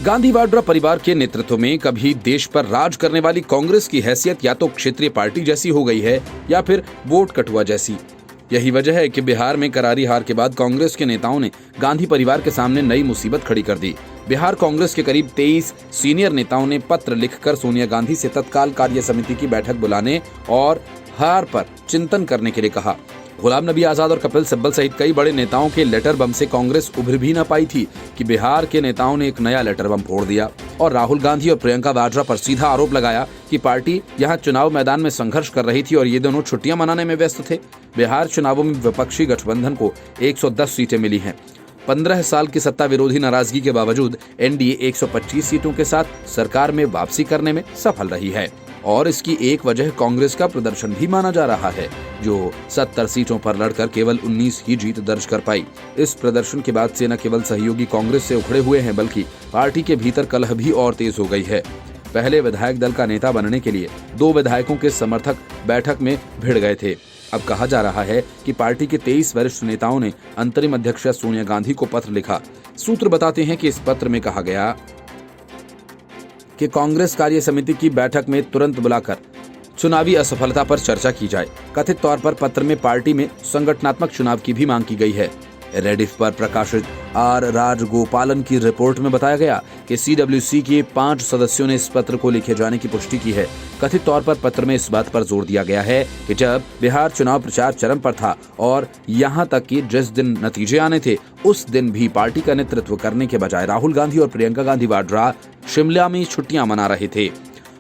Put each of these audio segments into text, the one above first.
गांधी वाड्रा परिवार के नेतृत्व में कभी देश पर राज करने वाली कांग्रेस की हैसियत या तो क्षेत्रीय पार्टी जैसी हो गई है या फिर वोट कटुआ जैसी। यही वजह है कि बिहार में करारी हार के बाद कांग्रेस के नेताओं ने गांधी परिवार के सामने नई मुसीबत खड़ी कर दी। बिहार कांग्रेस के करीब 23 सीनियर नेताओं ने पत्र लिखकर सोनिया गांधी से तत्काल कार्य समिति की बैठक बुलाने और हार पर चिंतन करने के लिए कहा। गुलाम नबी आजाद और कपिल सिब्बल सहित कई बड़े नेताओं के लेटर बम से कांग्रेस उभर भी न पाई थी कि बिहार के नेताओं ने एक नया लेटर बम फोड़ दिया और राहुल गांधी और प्रियंका वाड्रा पर सीधा आरोप लगाया कि पार्टी यहां चुनाव मैदान में संघर्ष कर रही थी और ये दोनों छुट्टियां मनाने में व्यस्त थे। बिहार चुनावों में विपक्षी गठबंधन को 110 सीटें मिली हैं। 15 साल की सत्ता विरोधी नाराजगी के बावजूद एनडीए 125 सीटों के साथ सरकार में वापसी करने में सफल रही है और इसकी एक वजह कांग्रेस का प्रदर्शन भी माना जा रहा है, जो 70 सीटों पर लड़कर केवल 19 ही जीत दर्ज कर पाई। इस प्रदर्शन के बाद से न केवल सहयोगी कांग्रेस से उखड़े हुए हैं बल्कि पार्टी के भीतर कलह भी और तेज हो गई है। पहले विधायक दल का नेता बनने के लिए 2 विधायकों के समर्थक बैठक में भिड़ गए थे। अब कहा जा रहा है कि पार्टी के 23 वरिष्ठ नेताओं ने अंतरिम अध्यक्ष सोनिया गांधी को पत्र लिखा। सूत्र बताते हैं कि इस पत्र में कहा गया कि कांग्रेस कार्य समिति की बैठक में तुरंत बुलाकर चुनावी असफलता पर चर्चा की जाए। कथित तौर पर पत्र में पार्टी में संगठनात्मक चुनाव की भी मांग की गई है। रेडिफ पर प्रकाशित आर राजगोपालन की रिपोर्ट में बताया गया कि सीडब्ल्यूसी के 5 सदस्यों ने इस पत्र को लिखे जाने की पुष्टि की है। कथित तौर पर पत्र में इस बात पर जोर दिया गया है कि जब बिहार चुनाव प्रचार चरम पर था और यहां तक कि जिस दिन नतीजे आने थे उस दिन भी पार्टी का नेतृत्व करने के बजाय राहुल गांधी और प्रियंका गांधी वाड्रा शिमला में छुट्टियां मना रहे थे।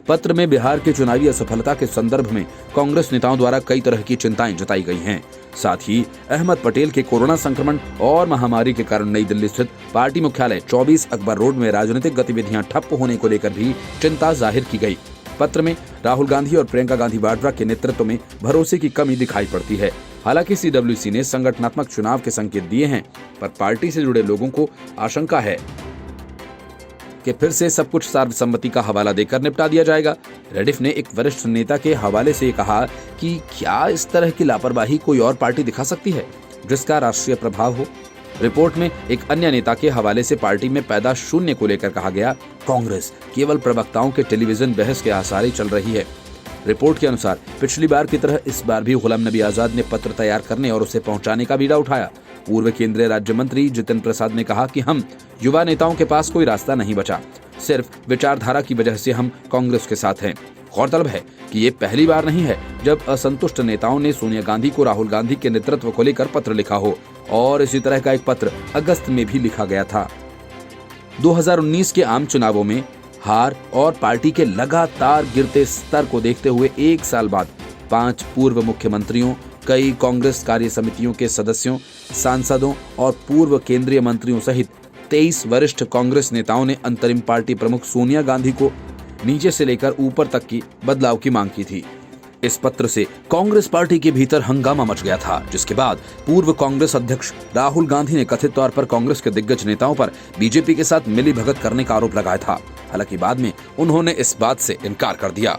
पत्र में बिहार की चुनावी असफलता के संदर्भ में कांग्रेस नेताओं द्वारा कई तरह की चिंताएं जताई गई हैं। साथ ही अहमद पटेल के कोरोना संक्रमण और महामारी के कारण नई दिल्ली स्थित पार्टी मुख्यालय 24 अकबर रोड में राजनीतिक गतिविधियां ठप्प होने को लेकर भी चिंता जाहिर की गई। पत्र में राहुल गांधी और प्रियंका गांधी वाड्रा के नेतृत्व में भरोसे की कमी दिखाई पड़ती है। हालांकि सीडब्ल्यूसी ने संगठनात्मक चुनाव के संकेत दिए हैं, पर पार्टी से जुड़े लोगों को आशंका है कि फिर से सब कुछ सर्वसम्मति का हवाला देकर निपटा दिया जाएगा। रेडिफ ने एक वरिष्ठ नेता के हवाले से कहा कि क्या इस तरह की लापरवाही कोई और पार्टी दिखा सकती है जिसका राष्ट्रीय प्रभाव हो। रिपोर्ट में एक अन्य नेता के हवाले से पार्टी में पैदा शून्य को लेकर कहा गया, कांग्रेस केवल प्रवक्ताओं के टेलीविजन बहस के आसार ही चल रही है। रिपोर्ट के अनुसार पिछली बार की तरह इस बार भी गुलाम नबी आजाद ने पत्र तैयार करने और उसे पहुंचाने का बीड़ा उठाया। पूर्व केंद्रीय राज्य मंत्री जितिन प्रसाद ने कहा कि हम युवा नेताओं के पास कोई रास्ता नहीं बचा, सिर्फ विचारधारा की वजह से हम कांग्रेस के साथ हैं। गौरतलब है कि ये पहली बार नहीं है जब असंतुष्ट नेताओं ने सोनिया गांधी को राहुल गांधी के नेतृत्व को लेकर पत्र लिखा हो और इसी तरह का एक पत्र अगस्त में भी लिखा गया था। 2019 के आम चुनावों में हार और पार्टी के लगातार गिरते स्तर को देखते हुए 1 साल बाद 5 पूर्व मुख्यमंत्रियों, कई कांग्रेस कार्य समितियों के सदस्यों, सांसदों और पूर्व केंद्रीय मंत्रियों सहित 23 वरिष्ठ कांग्रेस नेताओं ने अंतरिम पार्टी प्रमुख सोनिया गांधी को नीचे से लेकर ऊपर तक की बदलाव की मांग की थी। इस पत्र से कांग्रेस पार्टी के भीतर हंगामा मच गया था, जिसके बाद पूर्व कांग्रेस अध्यक्ष राहुल गांधी ने कथित तौर पर कांग्रेस के दिग्गज नेताओं पर बीजेपी के साथ मिलीभगत करने का आरोप लगाया था। हालांकि बाद में उन्होंने इस बात से इनकार कर दिया।